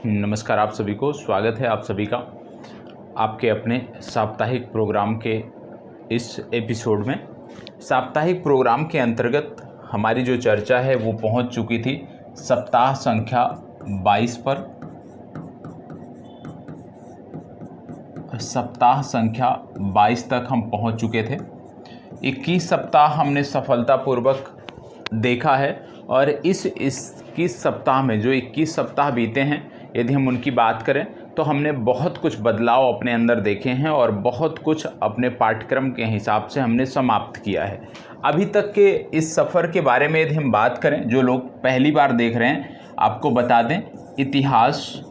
नमस्कार आप सभी को, स्वागत है आप सभी का आपके अपने साप्ताहिक प्रोग्राम के इस एपिसोड में। साप्ताहिक प्रोग्राम के अंतर्गत हमारी जो चर्चा है वो पहुंच चुकी थी सप्ताह संख्या 22 पर। सप्ताह संख्या 22 तक हम पहुंच चुके थे। 21 सप्ताह हमने सफलतापूर्वक देखा है और इस 21 सप्ताह में जो 21 सप्ताह बीते हैं, यदि हम उनकी बात करें तो हमने बहुत कुछ बदलाव अपने अंदर देखे हैं और बहुत कुछ अपने पाठ्यक्रम के हिसाब से हमने समाप्त किया है। अभी तक के इस सफ़र के बारे में यदि हम बात करें, जो लोग पहली बार देख रहे हैं, आपको बता दें इतिहास।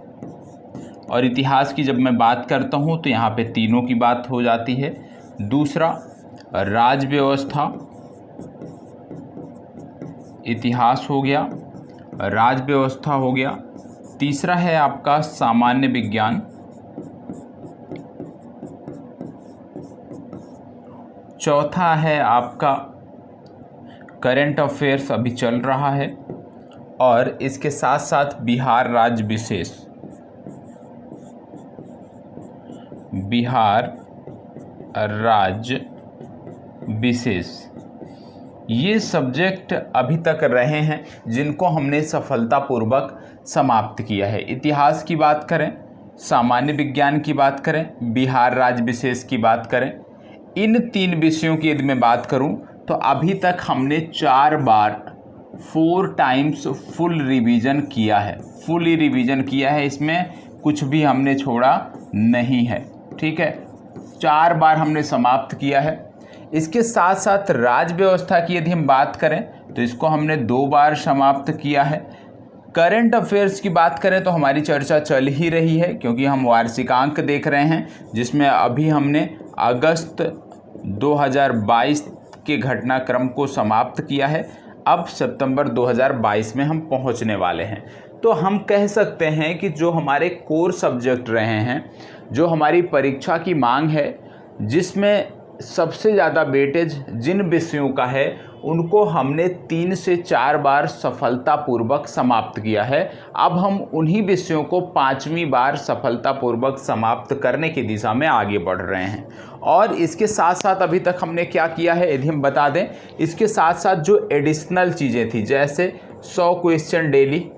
और इतिहास की जब मैं बात करता हूं तो यहाँ पे तीनों की बात हो जाती है। दूसरा राज व्यवस्था, इतिहास हो गया, राज व्यवस्था हो गया। तीसरा है आपका सामान्य विज्ञान। चौथा है आपका करंट अफेयर्स, अभी चल रहा है। और इसके साथ साथ बिहार राज्य विशेष, बिहार राज्य विशेष, ये सब्जेक्ट अभी तक रहे हैं जिनको हमने सफलतापूर्वक समाप्त किया है। इतिहास की बात करें, सामान्य विज्ञान की बात करें, बिहार राज्य विशेष की बात करें, इन तीन विषयों की यदि मैं बात करूं तो अभी तक हमने 4 बार 4 टाइम्स फुल रिवीजन किया है। फुली रिवीजन किया है, इसमें कुछ भी हमने छोड़ा नहीं है। ठीक है, 4 बार हमने समाप्त किया है। इसके साथ साथ राज व्यवस्था की यदि हम बात करें तो इसको हमने 2 बार समाप्त किया है। करंट अफेयर्स की बात करें तो हमारी चर्चा चल ही रही है, क्योंकि हम वार्षिकांक देख रहे हैं, जिसमें अभी हमने अगस्त 2022 के घटनाक्रम को समाप्त किया है। अब सितंबर 2022 में हम पहुंचने वाले हैं। तो हम कह सकते हैं कि जो हमारे कोर सब्जेक्ट रहे हैं, जो हमारी परीक्षा की मांग है, जिसमें सबसे ज़्यादा वेटेज जिन विषयों का है, उनको हमने 3 से 4 बार सफलतापूर्वक समाप्त किया है। अब हम उन्हीं विषयों को 5वीं बार सफलतापूर्वक समाप्त करने की दिशा में आगे बढ़ रहे हैं। और इसके साथ साथ अभी तक हमने क्या किया है यदि हम बता दें, इसके साथ साथ जो एडिशनल चीज़ें थी, जैसे 100 क्वेश्चन डेली,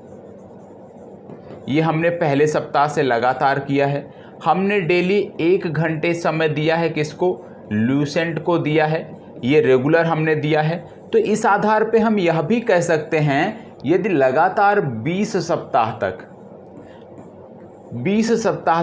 ये हमने पहले सप्ताह से लगातार किया है। हमने डेली 1 घंटे समय दिया है, किसको? लूसेंट को दिया है, ये रेगुलर हमने दिया है। तो इस आधार पे हम यह भी कह सकते हैं, यदि लगातार 20 सप्ताह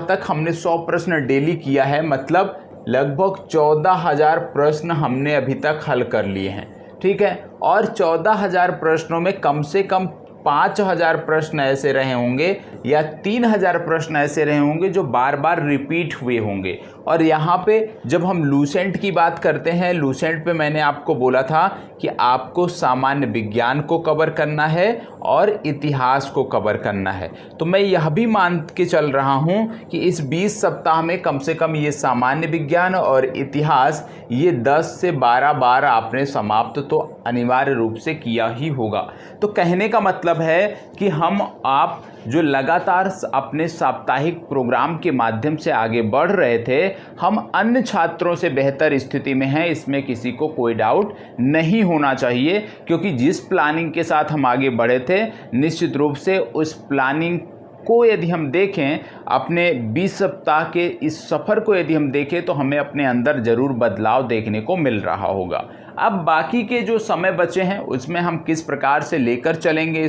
तक हमने 100 प्रश्न डेली किया है, मतलब लगभग 14,000 प्रश्न हमने अभी तक हल कर लिए हैं। ठीक है, और 14,000 प्रश्नों में कम से कम 5,000 प्रश्न ऐसे रहे होंगे या 3,000 प्रश्न ऐसे रहे होंगे जो बार बार रिपीट हुए होंगे। और यहाँ पे जब हम लूसेंट की बात करते हैं, लूसेंट पे मैंने आपको बोला था कि आपको सामान्य विज्ञान को कवर करना है और इतिहास को कवर करना है। तो मैं यह भी मान के चल रहा हूँ कि इस 20 सप्ताह में कम से कम ये सामान्य विज्ञान और इतिहास, ये 10 से 12 बार आपने समाप्त तो अनिवार्य रूप से किया ही होगा। तो कहने का मतलब है कि आप जो लगातार अपने साप्ताहिक प्रोग्राम के माध्यम से आगे बढ़ रहे थे, हम अन्य छात्रों से बेहतर स्थिति में हैं, इसमें किसी को कोई डाउट नहीं होना चाहिए। क्योंकि जिस प्लानिंग के साथ हम आगे बढ़े थे, निश्चित रूप से उस प्लानिंग को यदि हम देखें, अपने 20 सप्ताह के इस सफ़र को यदि हम देखें, तो हमें अपने अंदर ज़रूर बदलाव देखने को मिल रहा होगा। अब बाकी के जो समय बचे हैं उसमें हम किस प्रकार से लेकर चलेंगे,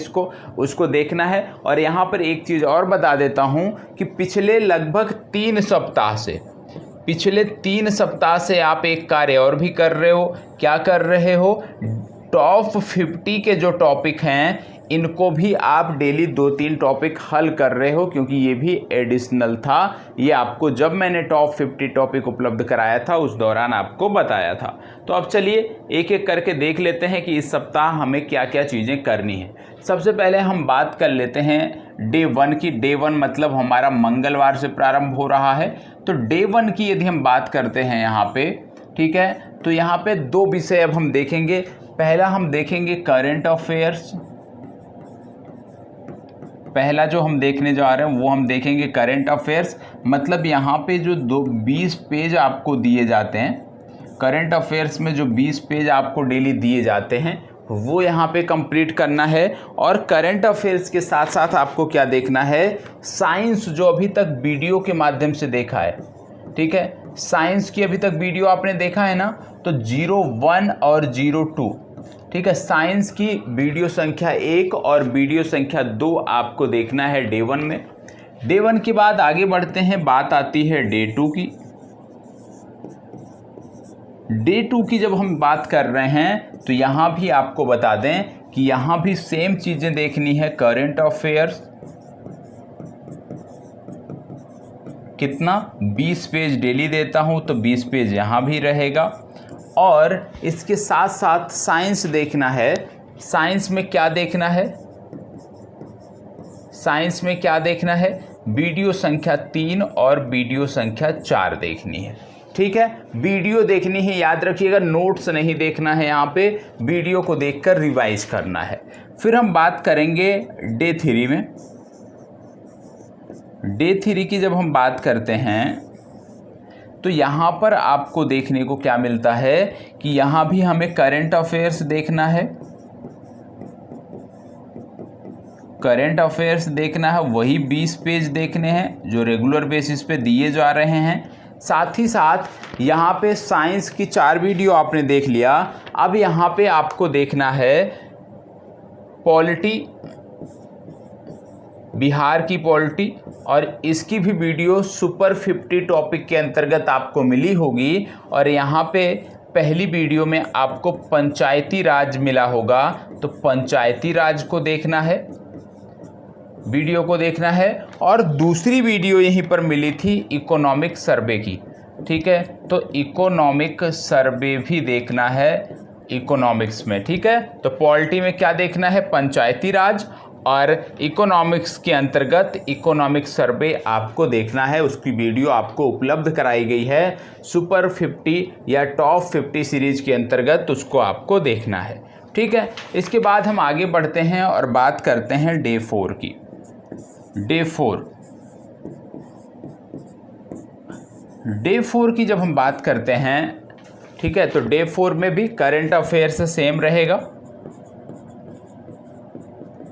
उसको देखना है। और यहाँ पर एक चीज़ और बता देता हूँ कि पिछले 3 सप्ताह से आप एक कार्य और भी कर रहे हो। क्या कर रहे हो? टॉप 50 के जो टॉपिक हैं, इनको भी आप डेली 2-3 टॉपिक हल कर रहे हो, क्योंकि ये भी एडिशनल था। ये आपको जब मैंने टॉप 50 टॉपिक उपलब्ध कराया था, उस दौरान आपको बताया था। तो अब चलिए एक एक करके देख लेते हैं कि इस सप्ताह हमें क्या क्या चीज़ें करनी है। सबसे पहले हम बात कर लेते हैं डे 1 की। डे 1 मतलब हमारा मंगलवार से प्रारंभ हो रहा है। तो डे 1 की यदि हम बात करते हैं यहाँ पे, ठीक है, तो यहाँ पे 2 विषय अब हम देखेंगे। पहला हम देखेंगे करंट अफेयर्स पहला जो हम देखने जा रहे हैं वो हम देखेंगे करंट अफेयर्स। मतलब यहाँ पे जो 20 पेज आपको दिए जाते हैं, करंट अफेयर्स में जो 20 पेज आपको डेली दिए जाते हैं वो यहाँ पे कंप्लीट करना है। और करंट अफेयर्स के साथ साथ आपको क्या देखना है, साइंस जो अभी तक वीडियो के माध्यम से देखा है, ठीक है, साइंस की अभी तक वीडियो आपने देखा है ना, तो 01 और 02, ठीक है, साइंस की वीडियो संख्या 1 और वीडियो संख्या 2 आपको देखना है डे 1 में। डे 1 के बाद आगे बढ़ते हैं, बात आती है डे 2 की। डे 2 की जब हम बात कर रहे हैं तो यहाँ भी आपको बता दें कि यहाँ भी सेम चीज़ें देखनी है, करंट अफेयर्स कितना 20 पेज डेली देता हूँ तो 20 पेज यहाँ भी रहेगा। और इसके साथ साथ साइंस देखना है। साइंस में क्या देखना है, साइंस में क्या देखना है, वीडियो संख्या 3 और वीडियो संख्या 4 देखनी है, ठीक है, वीडियो देखनी है, याद रखिएगा, नोट्स नहीं देखना है, यहाँ पे वीडियो को देखकर रिवाइज करना है। फिर हम बात करेंगे डे 3 में। डे 3 की जब हम बात करते हैं तो यहाँ पर आपको देखने को क्या मिलता है कि यहाँ भी हमें करंट अफेयर्स देखना है, करंट अफेयर्स देखना है, वही 20 पेज देखने हैं जो रेगुलर बेसिस पे दिए जा रहे हैं। साथ ही साथ यहाँ पे साइंस की 4 वीडियो आपने देख लिया। अब यहाँ पे आपको देखना है पॉलिटी, बिहार की पॉलिटी, और इसकी भी वीडियो सुपर 50 टॉपिक के अंतर्गत आपको मिली होगी। और यहाँ पे पहली वीडियो में आपको पंचायती राज मिला होगा, तो पंचायती राज को देखना है, वीडियो को देखना है। और दूसरी वीडियो यहीं पर मिली थी इकोनॉमिक सर्वे की, ठीक है, तो इकोनॉमिक सर्वे भी देखना है इकोनॉमिक्स में, ठीक है। तो पॉलिटी में क्या देखना है, पंचायती राज, और इकोनॉमिक्स के अंतर्गत इकोनॉमिक सर्वे आपको देखना है। उसकी वीडियो आपको उपलब्ध कराई गई है सुपर 50 या टॉप 50 सीरीज के अंतर्गत, उसको आपको देखना है, ठीक है। इसके बाद हम आगे बढ़ते हैं और बात करते हैं डे 4 की। डे 4 की जब हम बात करते हैं, ठीक है, तो डे 4 में भी करंट अफेयर्स सेम रहेगा।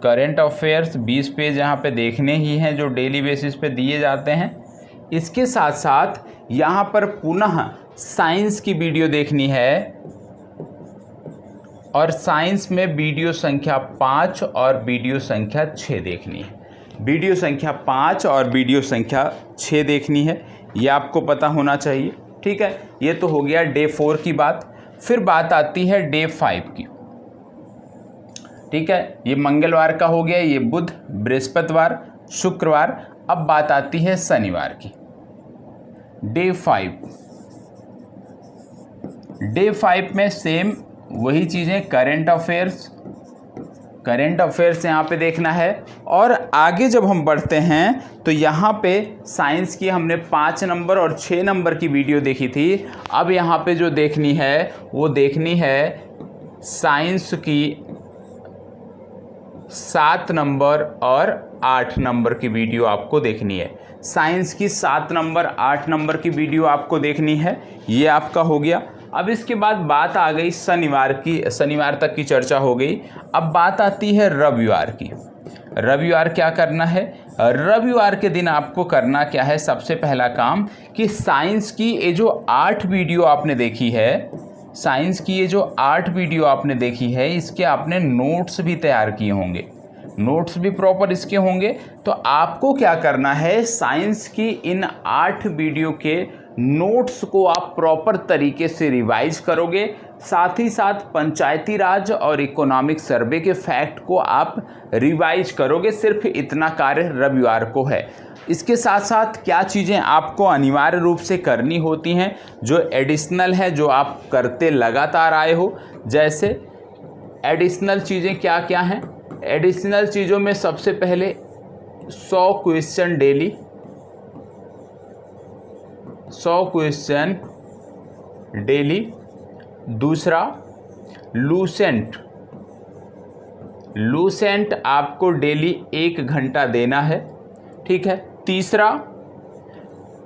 करंट अफेयर्स 20 पेज यहाँ पे देखने ही हैं जो डेली बेसिस पे दिए जाते हैं। इसके साथ साथ यहाँ पर पुनः साइंस की वीडियो देखनी है, और साइंस में वीडियो संख्या 5 और वीडियो संख्या 6 देखनी है। वीडियो संख्या 5 और वीडियो संख्या 6 देखनी है, ये आपको पता होना चाहिए, ठीक है। ये तो हो गया डे 4 की बात। फिर बात आती है डे 5 की, ठीक है, ये मंगलवार का हो गया, ये बुध, बृहस्पतिवार, शुक्रवार। अब बात आती है शनिवार की। डे 5 में सेम वही चीज़ें, करंट अफेयर्स यहाँ पे देखना है। और आगे जब हम बढ़ते हैं तो यहाँ पे साइंस की हमने 5 नंबर और 6 नंबर की वीडियो देखी थी। अब यहाँ पे जो देखनी है वो देखनी है साइंस की 7 नंबर और 8 नंबर की वीडियो आपको देखनी है। साइंस की 7 नंबर 8 नंबर की वीडियो आपको देखनी है, ये आपका हो गया। अब इसके बाद बात आ गई शनिवार की, शनिवार तक की चर्चा हो गई। अब बात आती है रविवार की। रविवार क्या करना है, रविवार के दिन आपको करना क्या है, सबसे पहला काम कि साइंस की ये जो 8 वीडियो आपने देखी है, साइंस की ये जो 8 वीडियो आपने देखी है, इसके आपने नोट्स भी तैयार किए होंगे, नोट्स भी प्रॉपर इसके होंगे। तो आपको क्या करना है, साइंस की इन 8 वीडियो के नोट्स को आप प्रॉपर तरीके से रिवाइज करोगे। साथ ही साथ पंचायती राज और इकोनॉमिक सर्वे के फैक्ट को आप रिवाइज करोगे। सिर्फ इतना कार्य रविवार को है। इसके साथ साथ क्या चीज़ें आपको अनिवार्य रूप से करनी होती हैं जो एडिशनल है, जो आप करते लगातार आए हो। जैसे एडिशनल चीज़ें क्या क्या हैं, एडिशनल चीज़ों में सबसे पहले 100 क्वेश्चन डेली, 100 क्वेश्चन डेली। दूसरा लूसेंट लूसेंट आपको डेली 1 घंटा देना है, ठीक है। तीसरा,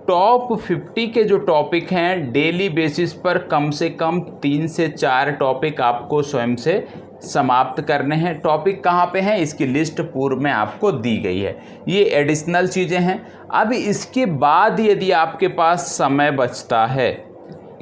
टॉप 50 के जो टॉपिक हैं डेली बेसिस पर कम से कम 3 से 4 टॉपिक आपको स्वयं से समाप्त करने हैं। टॉपिक कहाँ पे हैं इसकी लिस्ट पूर्व में आपको दी गई है, ये एडिशनल चीज़ें हैं। अब इसके बाद यदि आपके पास समय बचता है,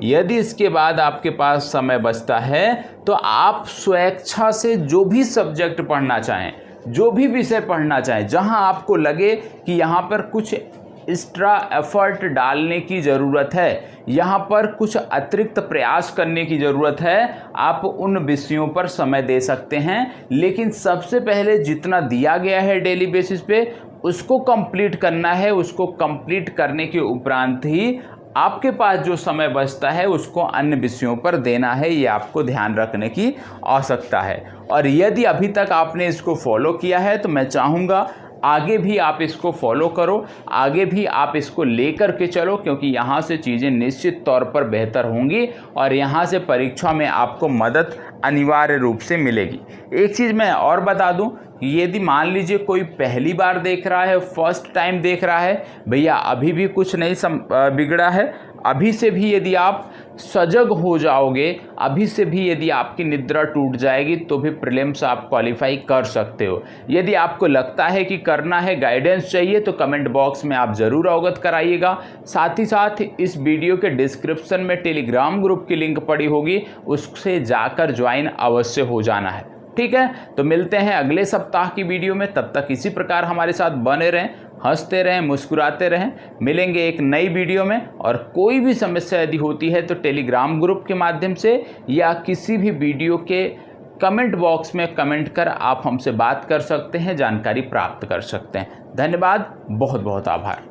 यदि इसके बाद आपके पास समय बचता है तो आप स्वेच्छा से जो भी सब्जेक्ट पढ़ना चाहें, जो भी विषय पढ़ना चाहें, जहां आपको लगे कि यहाँ पर कुछ एक्स्ट्रा एफर्ट डालने की ज़रूरत है, यहाँ पर कुछ अतिरिक्त प्रयास करने की ज़रूरत है, आप उन विषयों पर समय दे सकते हैं। लेकिन सबसे पहले जितना दिया गया है डेली बेसिस पे उसको कंप्लीट करना है। उसको कंप्लीट करने के उपरांत ही आपके पास जो समय बचता है उसको अन्य विषयों पर देना है। ये आपको ध्यान रखने की आवश्यकता है। और यदि अभी तक आपने इसको फॉलो किया है तो मैं चाहूँगा आगे भी आप इसको फॉलो करो, आगे भी आप इसको लेकर के चलो, क्योंकि यहाँ से चीज़ें निश्चित तौर पर बेहतर होंगी और यहाँ से परीक्षा में आपको मदद अनिवार्य रूप से मिलेगी। एक चीज़ मैं और बता दूं, यदि मान लीजिए कोई पहली बार देख रहा है, फर्स्ट टाइम देख रहा है, भैया अभी भी कुछ नहीं बिगड़ा है। अभी से भी यदि आप सजग हो जाओगे, अभी से भी यदि आपकी निद्रा टूट जाएगी तो भी प्रीलिम्स आप क्वालिफाई कर सकते हो। यदि आपको लगता है कि करना है, गाइडेंस चाहिए, तो कमेंट बॉक्स में आप ज़रूर अवगत कराइएगा। साथ ही साथ इस वीडियो के डिस्क्रिप्शन में टेलीग्राम ग्रुप की लिंक पड़ी होगी, उससे जाकर ज्वाइन अवश्य हो जाना है, ठीक है। तो मिलते हैं अगले सप्ताह की वीडियो में, तब तक इसी प्रकार हमारे साथ बने रहें, हंसते रहें, मुस्कुराते रहें। मिलेंगे एक नई वीडियो में। और कोई भी समस्या यदि होती है तो टेलीग्राम ग्रुप के माध्यम से या किसी भी वीडियो के कमेंट बॉक्स में कमेंट कर आप हमसे बात कर सकते हैं, जानकारी प्राप्त कर सकते हैं। धन्यवाद, बहुत बहुत आभार।